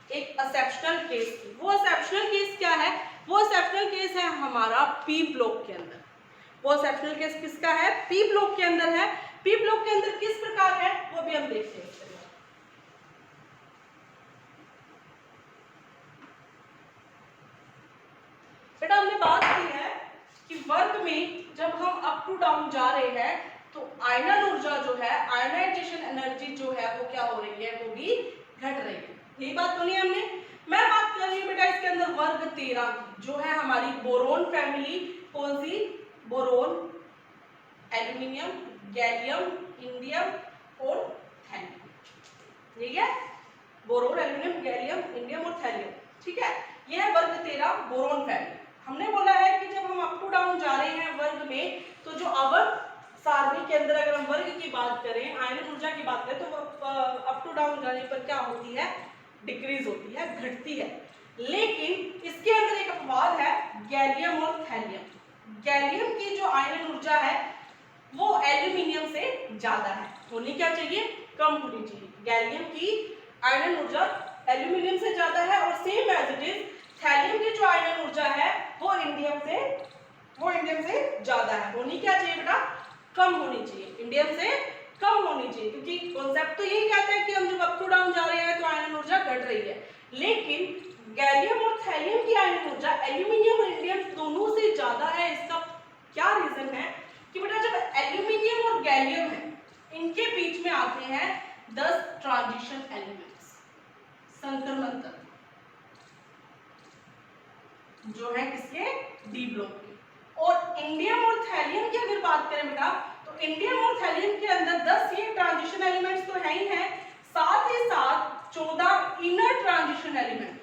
एक एक्सेप्शनल केस की। वो एक्सेप्शनल केस क्या है, वो एक्सेप्शनल केस है हमारा पी ब्लॉक के अंदर। वो एक्सेप्शनल केस किसका है, पी ब्लॉक के अंदर है। पी ब्लॉक के अंदर किस प्रकार है वो भी हम देखते हैं। बेटा हमने बात की है कि वर्ग में जब हम अप टू डाउन जा रहे हैं तो आयनन ऊर्जा जो है, आयनाइजेशन एनर्जी जो है वो क्या हो रही है, वो भी घट रही है। यही बात सुनी हमने। मैं बात कर रही हूँ बेटा इसके अंदर वर्ग 13 की, जो है हमारी बोरोन फैमिली। कौन सी, बोरोन, एल्यूमिनियम, गैलियम, इंडियम और थैलियम। यही है बोरोन, एल्यूमिनियम, गैलियम, इंडियम और थैलियम। ठीक है, यह है वर्ग 13 बोरोन फैमिली। हमने बोला है कि जब हम अप टू डाउन जा रहे हैं वर्ग में तो जो आवर्त सारणी के अंदर अगर हम वर्ग की बात करें, आयनन ऊर्जा की बात करें तो अप टू डाउन जाने पर क्या होती है, डिक्रीज होती है, घटती है। लेकिन इसके अंदर एक अपवाद है, गैलियम और थैलियम। गैलियम की जो आयनन ऊर्जा है वो एल्यूमिनियम से ज्यादा है, होनी क्या चाहिए, कम होनी चाहिए। गैलियम की आयनन ऊर्जा एल्यूमिनियम से ज्यादा है और same as it is thallium की जो आयनन ऊर्जा है वो इंडियम से ज्यादा है, होनी क्या चाहिए बेटा, कम होनी चाहिए, इंडियम से कम होनी चाहिए। क्योंकि कॉन्सेप्ट तो यही कहता है कि हम जब अप टू डाउन जा रहे हैं तो आयनन ऊर्जा घट रही है, लेकिन गैलियम और थैलियम की आयनन ऊर्जा एल्यूमिनियम और इंडियम दोनों से ज्यादा है। इसका क्या रीजन है कि बेटा जब एल्यूमिनियम और गैलियम है इनके बीच में आते हैं 10 ट्रांजिशन एलिमेंट्स। संक्रमण तत्व जो है किसके, डी ब्लॉक के। और इंडियम और थैलियम की अगर बात करें बेटा, तो इंडियम और थैलियम के अंदर 10 ये ट्रांजिशन एलिमेंट्स तो है ही हैं, साथ ही साथ 14 इनर ट्रांजिशन एलिमेंट,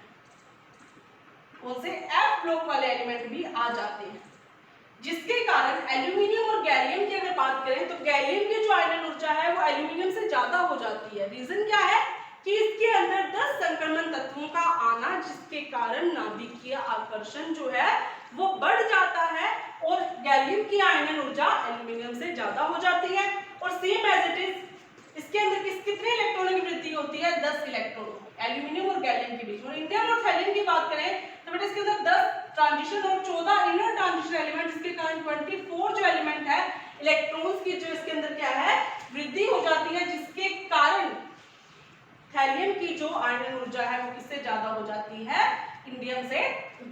उनसे एफ ब्लॉक वाले एलिमेंट भी आ जाते हैं, जिसके कारण एल्यूमिनियम और गैलियम की अगर बात करें तो गैलियम की जो आयनन ऊर्जा है वो एल्यूमिनियम से ज्यादा हो जाती है। रीजन क्या है कि इसके अंदर 10 संक्रमण तत्वों का आना, जिसके कारण नाभिकीय आकर्षण जो है वो बढ़ जाता है और गैलियम की आयनन ऊर्जा एल्यूमिनियम से ज्यादा हो जाती है। और सेम एज इट इज इसके अंदर कितने इलेक्ट्रॉनों की वृद्धि होती है, 10 इलेक्ट्रॉनों, एल्यूमिनियम और गैलियम के बीच। और इंडियम और थैलियम की बात करें तो बेटा इसके अंदर 10 ट्रांजिशन और 14 इनर ट्रांजिशन एलिमेंट, जिसके कारण 24 जो एलिमेंट है इलेक्ट्रॉन्स की जो इसके अंदर क्या है वृद्धि हो जाती है, जिसके कारण थैलियम की जो आयनन ऊर्जा है वो किससे ज्यादा हो जाती है, इंडियम से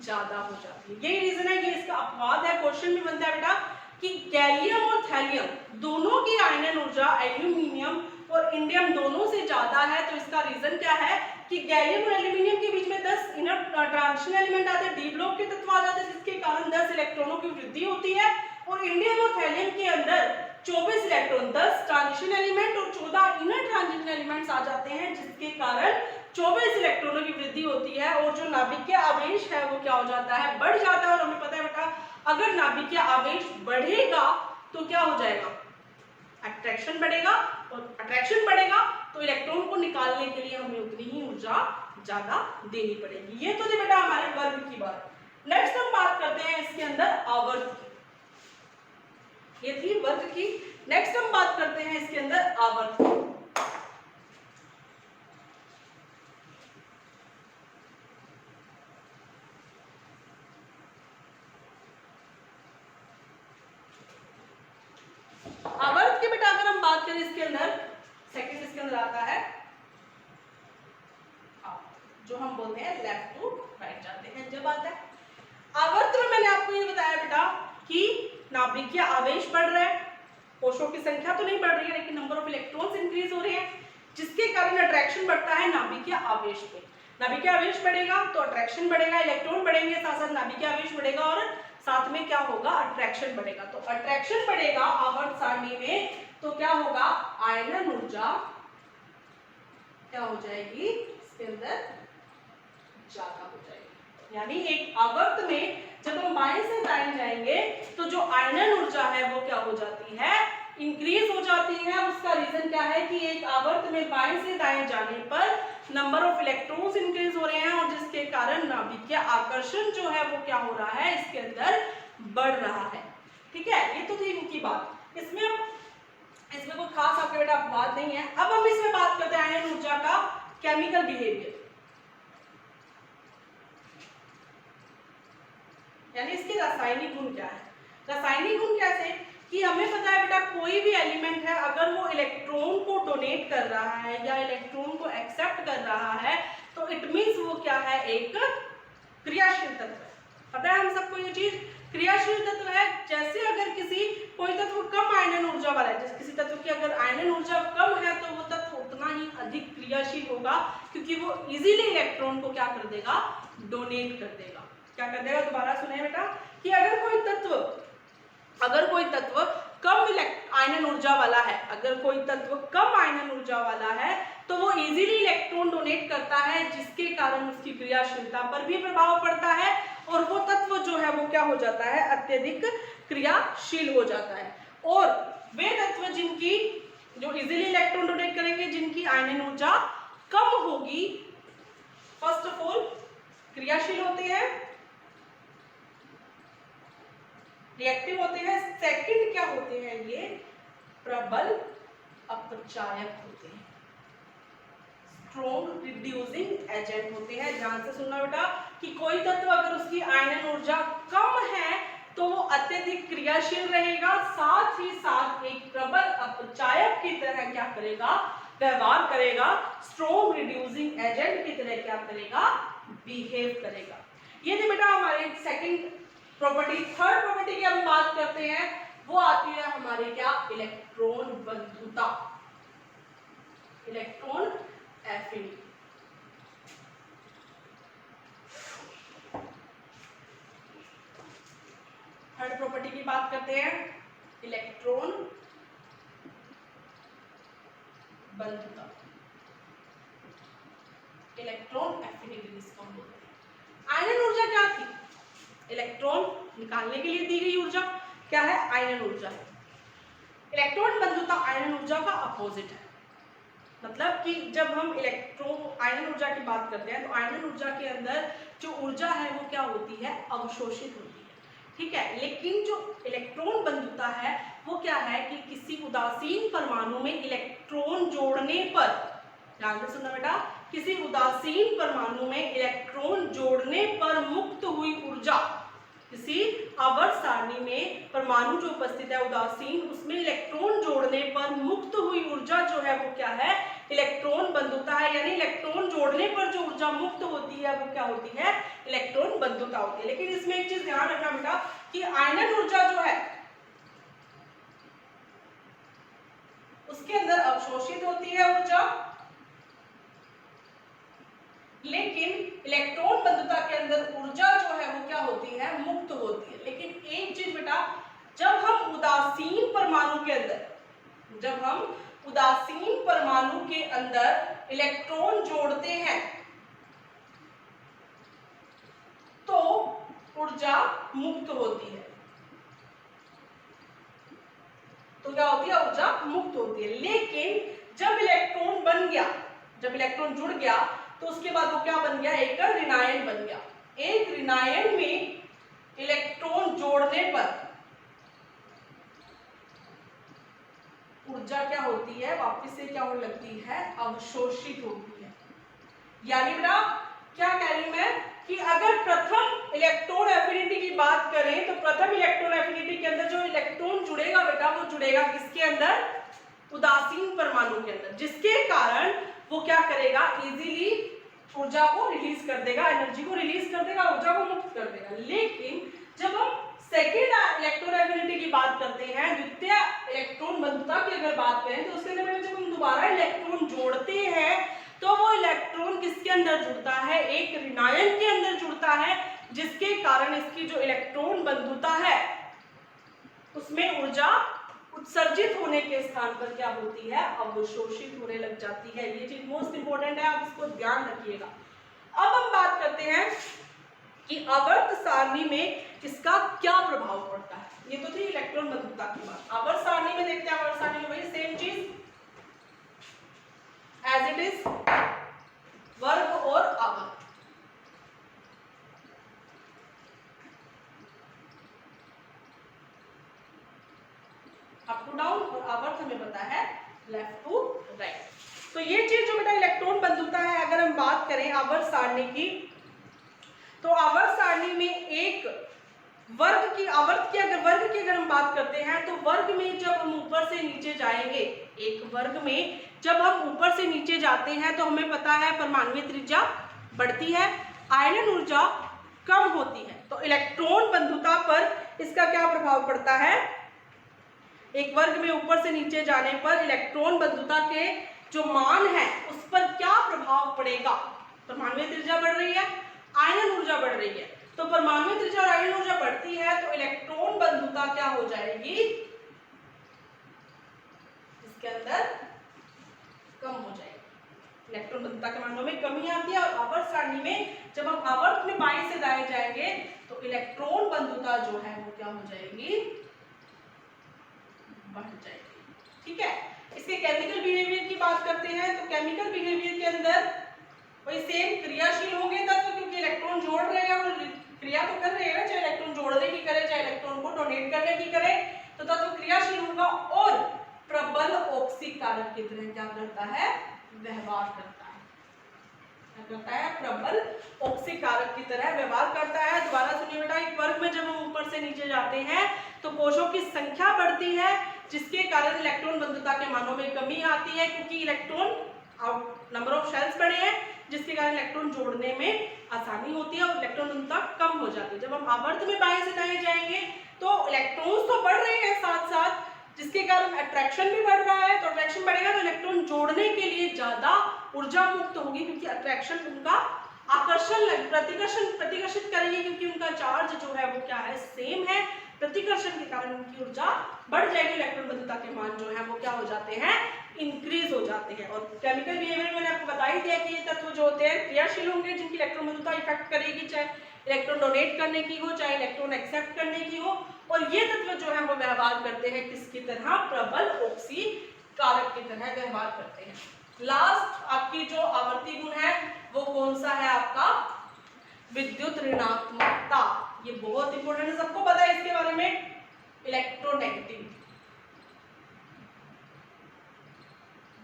ज्यादा हो जाती है। यही रीजन है, ये इसका अपवाद है, क्वेश्चन भी बनता है बेटा कि गैलियम और थैलियम दोनों की आयनन ऊर्जा एल्यूमिनियम और इंडियम दोनों से ज्यादा है। तो इसका रीजन क्या है कि गैलियम और एल्यूमिनियम के बीच में 10 इनर ट्रांजिशन एलिमेंट आते हैं, डी ब्लॉक के तत्व आ जाते हैं, जिसके कारण 10 इलेक्ट्रॉनों की वृद्धि होती है। और इंडियम और थैलियम के अंदर 24 इलेक्ट्रॉन, 10 ट्रांजिशन एलिमेंट और 14 इनर ट्रांजिशन एलिमेंट्स आ जाते हैं, जिसके कारण 24 इलेक्ट्रॉनों की वृद्धि होती है और जो नाभिकीय आवेश है वो क्या हो जाता है, बढ़ जाता है। और हमें पता है बेटा अगर नाभिकीय आवेश बढ़ेगा तो क्या हो जाएगा, अट्रैक्शन बढ़ेगा, और अट्रैक्शन बढ़ेगा तो इलेक्ट्रॉन को निकालने के लिए हमें उतनी ही ऊर्जा ज्यादा देनी पड़ेगी। ये तो थी बेटा हमारे वर्ग की बात। नेक्स्ट हम बात करते हैं इसके अंदर आवर्त, ये थी वर्ग की। नेक्स्ट हम बात करते हैं इसके अंदर आवर्त। आवर्त की बेटा अगर हम बात करें इसके अंदर सेकंड इसके अंदर आता है जो हम बोलते हैं लेफ्ट टू राइट जाते हैं। जब आता है आवर्त में मैंने आपको ये बताया बेटा कि नाभिकीय आवेश बढ़ रहा है, कोशों की संख्या तो नहीं बढ़ रही है लेकिन नंबर ऑफ इलेक्ट्रॉन्स इंक्रीज हो रहे हैं, जिसके कारण अट्रैक्शन बढ़ता है नाभिकीय आवेश पे। नाभिकीय आवेश बढ़ेगा तो अट्रैक्शन बढ़ेगा, इलेक्ट्रॉन बढ़ेंगे, साथ साथ नाभिकीय आवेश बढ़ेगा और साथ में क्या होगा, अट्रैक्शन बढ़ेगा। तो अट्रैक्शन बढ़ेगा आवर्त सारणी में तो क्या होगा, आयनन ऊर्जा क्या हो जाएगी, इसके अंदर ज्यादा हो जाएगी। यानी एक आवर्त में जब हम बाएं से दाएं जाएंगे तो जो आयनन ऊर्जा है वो क्या हो जाती है, इंक्रीज हो जाती है। उसका रीजन क्या है कि एक आवर्त में बाएं से दाएं जाने पर नंबर ऑफ इलेक्ट्रॉन्स इंक्रीज हो रहे हैं और जिसके कारण नाभिकीय आकर्षण जो है वो क्या हो रहा है, इसके अंदर बढ़ रहा है। ठीक है, ये तो थी इनकी बात। इसमें कोई खास आपके बेटा बात नहीं है। अब हम इसमें बात करते हैं आयनन ऊर्जा का केमिकल बिहेवियर, यानी इसके रासायनिक गुण क्या है। रासायनिक गुण कैसे कि हमें पता है बेटा कोई भी एलिमेंट है अगर वो इलेक्ट्रॉन को डोनेट कर रहा है या इलेक्ट्रॉन को एक्सेप्ट कर रहा है तो इट मींस वो क्या है, एक क्रियाशील तत्व है। पता है हम सबको ये चीज, क्रियाशील तत्व है। जैसे अगर कोई तत्व कम आयनन ऊर्जा वाला है, जैसे किसी तत्व की अगर आयनन ऊर्जा कम है तो वो तत्व उतना ही अधिक क्रियाशील होगा क्योंकि वो इजीली इलेक्ट्रॉन को क्या कर देगा, डोनेट कर देगा। क्या कर देगा, दोबारा सुने बेटा कि अगर कोई तत्व कम आयनन ऊर्जा वाला है, अगर कोई तत्व कम आयनन ऊर्जा वाला है तो वो इजीली इलेक्ट्रॉन डोनेट करता है, जिसके कारण उसकी क्रियाशीलता पर भी प्रभाव पड़ता है और वो तत्व जो है वो क्या हो जाता है, अत्यधिक क्रियाशील हो जाता है। और वे तत्व जिनकी जो इजीली इलेक्ट्रॉन डोनेट करेंगे, जिनकी आयनन ऊर्जा कम होगी, फर्स्ट ऑफ ऑल क्रियाशील होते हैं, रिएक्टिव होते हैं, सेकंड क्या होते हैं, ये प्रबल अपचायक होते हैं, स्ट्रॉन्ग रिड्यूसिंग एजेंट होते हैं। ध्यान से सुनना बेटा कि कोई तत्व अगर उसकी आयनन ऊर्जा कम है तो वो अत्यधिक क्रियाशील रहेगा, साथ ही साथ एक प्रबल अपचायक की तरह क्या करेगा, व्यवहार करेगा, स्ट्रॉन्ग रिड्यूसिंग एजेंट की तरह क्या करेगा, बिहेव करेगा। ये थी बेटा हमारी सेकंड प्रॉपर्टी। थर्ड प्रॉपर्टी की हम बात करते हैं, वो आती है हमारे क्या, इलेक्ट्रॉन बंधुता, इलेक्ट्रॉन एफिनिटी। लिखते हैं, इलेक्ट्रॉन बंधुता, इलेक्ट्रॉन एफिनिटी जिसको हम बोलते हैं। आयनन ऊर्जा क्या थी? इलेक्ट्रॉन निकालने के लिए दी गई ऊर्जा क्या है? आयनन ऊर्जा। इलेक्ट्रॉन बंधुता आयनन ऊर्जा का अपोजिट है। मतलब कि जब हम आयनन ऊर्जा की बात करते हैं तो आयनन ऊर्जा के अंदर जो ऊर्जा है वो क्या होती है? अवशोषित होती है, ठीक है। लेकिन जो इलेक्ट्रॉन बंधुता है वो क्या है कि किसी उदासीन परमाणु में इलेक्ट्रॉन जोड़ने पर, ध्यान से सुनना बेटा, किसी उदासीन परमाणु में इलेक्ट्रॉन जोड़ने पर मुक्त हुई ऊर्जा, किसी आवर्त सारणी में परमाणु जो उपस्थित है उदासीन, उसमें इलेक्ट्रॉन जोड़ने पर मुक्त हुई ऊर्जा जो है वो क्या है? इलेक्ट्रॉन बंधुता है। यानी इलेक्ट्रॉन जोड़ने पर जो ऊर्जा मुक्त होती है वो क्या होती है? इलेक्ट्रॉन बंधुता होती है। लेकिन इसमें एक चीज ध्यान रखना बेटा कि आयनन ऊर्जा जो है उसके अंदर अवशोषित होती है ऊर्जा, लेकिन इलेक्ट्रॉन बंधुता के अंदर ऊर्जा जो है वो क्या होती है? मुक्त होती है। लेकिन एक चीज बेटा, जब हम उदासीन परमाणु के अंदर इलेक्ट्रॉन जोड़ते हैं तो ऊर्जा मुक्त होती है। तो क्या होती है? ऊर्जा मुक्त होती है। लेकिन जब इलेक्ट्रॉन बन गया, जब इलेक्ट्रॉन जुड़ गया तो उसके बाद वो क्या बन गया? एक ऋणायन बन गया। एक ऋणायन में इलेक्ट्रॉन जोड़ने पर ऊर्जा क्या होती है? वापस से क्या होने लगती है? अवशोषित होती है। यानी बेटा क्या कह रही मैं कि अगर प्रथम इलेक्ट्रॉन एफिनिटी की बात करें तो प्रथम इलेक्ट्रॉन एफिनिटी के अंदर जो इलेक्ट्रॉन जुड़ेगा बेटा वो जुड़ेगा किसके अंदर? उदासीन परमाणु के अंदर, जिसके कारण वो क्या करेगा? इजीली ऊर्जा को रिलीज कर देगा, एनर्जी को रिलीज कर देगा, ऊर्जा को मुक्त कर देगा। लेकिन जब हम सेकेंड इलेक्ट्रॉन एफिनिटी की बात करते हैं, द्वितीय इलेक्ट्रॉन बंधुता की अगर बात करें तो उसके अंदर जब हम दोबारा इलेक्ट्रॉन जोड़ते हैं तो वो इलेक्ट्रॉन किसके अंदर जुड़ता है? एक ऋणायन के अंदर जुड़ता है, जिसके कारण इसकी जो इलेक्ट्रॉन बंधुता है उसमें ऊर्जा उत्सर्जित होने के स्थान पर क्या होती है? अवशोषित होने लग जाती है। ये चीज मोस्ट इंपॉर्टेंट है, आप इसको ध्यान रखिएगा। अब हम बात करते हैं कि आवर्त सारणी में इसका क्या प्रभाव पड़ता है। ये तो थी इलेक्ट्रॉन बंधुता की बात। आवर्त सारणी में देखते हैं, आवर्त सारणी में वही सेम चीज एज इट इज, वर्ग और आवर्त। अप टू डाउन और आवर्त हमें पता है लेफ्ट टू राइट। तो ये चीज जो बेटा इलेक्ट्रॉन बंधुता है, अगर हम बात करें आवर्त सारणी की तो आवर्त सारणी में एक वर्ग की अगर हम बात करते हैं तो वर्ग में जब हम ऊपर से नीचे जाएंगे, एक वर्ग में जब हम ऊपर से नीचे जाते हैं तो हमें पता है परमाणुीय त्रिज्या बढ़ती है, आयनन ऊर्जा कम होती है। तो इलेक्ट्रॉन बंधुता पर इसका क्या प्रभाव पड़ता है? एक वर्ग में ऊपर से नीचे जाने पर इलेक्ट्रॉन बंधुता के जो मान है उस पर क्या प्रभाव पड़ेगा? परमाणुीय त्रिज्या बढ़ रही है, आयनन ऊर्जा बढ़ रही है, तो परमाणुीय त्रिज्या और आयनन ऊर्जा बढ़ती है तो इलेक्ट्रॉन बंधुता क्या हो जाएगी? इसके अंदर कम हो जाएगी। इलेक्ट्रॉन बंधुता के मानों में कमी आती है। और आवर्त सारणी में जब हम आवर्त में बाएं से दाएं जाएंगे तो इलेक्ट्रॉन बंधुता जो है वो क्या हो जाएगी? बढ़ जाएगी। ठीक है। इसके केमिकल बिहेवियर की बात करते हैं तो केमिकल बिहेवियर के अंदर वही सेम क्रियाशील होंगे तत्व, क्योंकि इलेक्ट्रॉन जोड़ रहे हैं और क्रिया तो कर रहे हैं ना, चाहे इलेक्ट्रॉन जोड़ने की करे चाहे इलेक्ट्रॉन को डोनेट करने की करे, तो तत्व क्रियाशील होगा और प्रबल ऑक्सीकारक की तरह क्या करता है? व्यवहार करता है। क्या करता है? प्रबल ऑक्सीकारक की तरह व्यवहार करता है। दोबारा सुनिए बेटा, एक वर्ग में जब हम ऊपर से नीचे जाते हैं तो कोशों की संख्या बढ़ती है, जिसके कारण इलेक्ट्रॉन बंधुता के मानों में कमी आती है, क्योंकि इलेक्ट्रॉन नंबर ऑफ शेल्स बढ़े हैं, जिसके कारण इलेक्ट्रॉन जोड़ने में आसानी होती है और इलेक्ट्रॉन बंधुता कम हो जाती है। जब हम आवर्त में बाएं से दाएं जाएंगे तो इलेक्ट्रॉन्स तो बढ़ रहे हैं साथ साथ, जिसके कारण अट्रैक्शन भी बढ़ रहा है। तो अट्रैक्शन बढ़ेगा तो इलेक्ट्रॉन जोड़ने के लिए ज्यादा ऊर्जा मुक्त होगी, क्योंकि अट्रैक्शन उनका आकर्षण प्रतिकर्षित करेंगे, क्योंकि उनका चार्ज जो है वो क्या है? सेम है। प्रतिकर्षण के कारण उनकी ऊर्जा बढ़ जाएगी, इलेक्ट्रॉन बंधुता के मान जो है वो क्या हो जाते हैं, इंक्रीज हो जाते हैं। और केमिकल बिहेवियर मैंने आपको बता ही दिया कि ये तत्व जो होते हैं क्रियाशील होंगे, जिनकी इलेक्ट्रॉन बंधुता इफेक्ट करेगी, चाहे इलेक्ट्रॉन डोनेट करने की हो चाहे इलेक्ट्रॉन एक्सेप्ट करने की हो। और ये तत्व जो है वो व्यवहार करते हैं किसकी तरह, प्रबल ऑक्सीकारक की तरह व्यवहार करते हैं। लास्ट आपकी जो आवर्ती गुण है वो कौन सा है आपका, विद्युत ऋणात्मकता। ये बहुत इंपॉर्टेंट है, सबको पता है इसके बारे में, इलेक्ट्रोनेगेटिविटी,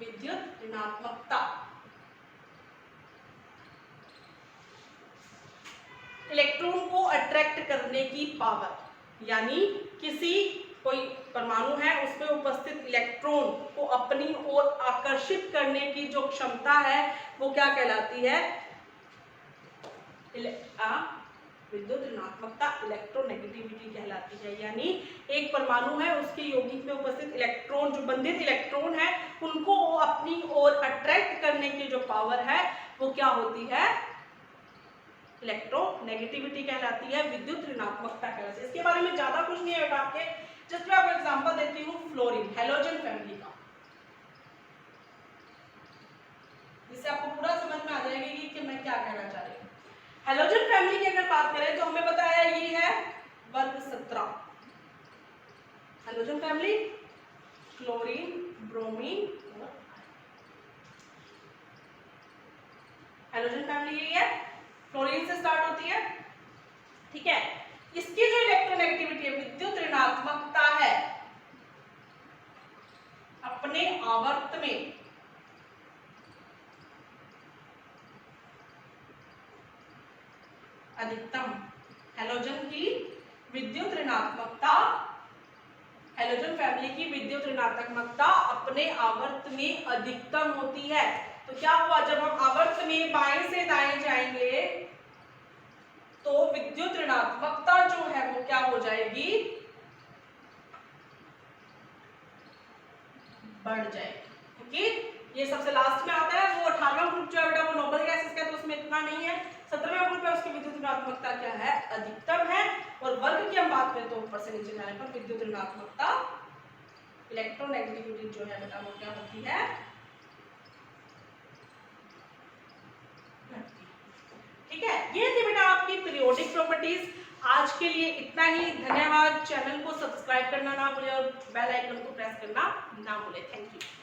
विद्युत ऋणात्मकता। इलेक्ट्रॉन को अट्रैक्ट करने की पावर, यानी किसी कोई परमाणु है उसमें उपस्थित इलेक्ट्रॉन को अपनी ओर आकर्षित करने की जो क्षमता है वो क्या कहलाती है, विद्युत ऋणात्मकता, इलेक्ट्रोनेगेटिविटी कहलाती है। यानी एक परमाणु है उसके यौगिक में उपस्थित इलेक्ट्रॉन, जो बंधित इलेक्ट्रॉन है, उनको अपनी ओर अट्रैक्ट करने की जो पावर है वो क्या होती है, इलेक्ट्रोनेगेटिविटी कहलाती है, विद्युत ऋणात्मकता कहलाती है। इसके बारे में ज्यादा कुछ नहीं है बेटा आपके, जस्ट मैं आपको एग्जांपल देती हूँ फ्लोरीन, हैलोजन फैमिली का, जिससे आपको पूरा समझ में आ जाएगी कि मैं क्या कहना चाह रही हूँ। हैलोजन फैमिली की अगर बात करें तो हमें बताया ये है वर्ग 17, हैलोजन फैमिली, क्लोरीन, ब्रोमीन और हैलोजन फैमिली यही है, फ्लोरीन से स्टार्ट होती है, ठीक है। इसकी जो इलेक्ट्रोनेगेटिविटी है, विद्युत ऋणात्मकता है, अपने आवर्त में अधिकतम, हैलोजन की विद्युत ऋणात्मकता, हैलोजन फैमिली की विद्युत ऋणात्मकता अपने आवर्त में अधिकतम होती है। तो क्या हुआ, जब हम आवर्त में बाएं से दाएं जाएंगे तो विद्युत ऋणात्मकता जो है वो क्या हो जाएगी, बढ़ जाएगी, क्योंकि ये सबसे लास्ट में आता है। वो 18वां ग्रुप जो है बेटा वो नोबल गैसेस का, तो उसमें इतना नहीं है। 17वां ग्रुप है, उसकी विद्युत ऋणात्मकता क्या है, अधिकतम है। और वर्ग की हम बात करें तो ऊपर से नीचे जाने पर विद्युत ऋणात्मकता, इलेक्ट्रोनेगेटिविटी जो है बेटा वो क्या होती है, ठीक है। ये थी बेटा आपकी पीरियोडिक प्रॉपर्टीज। आज के लिए इतना ही, धन्यवाद। चैनल को सब्सक्राइब करना ना भूले और बेल आइकन को प्रेस करना ना भूले। Thank you.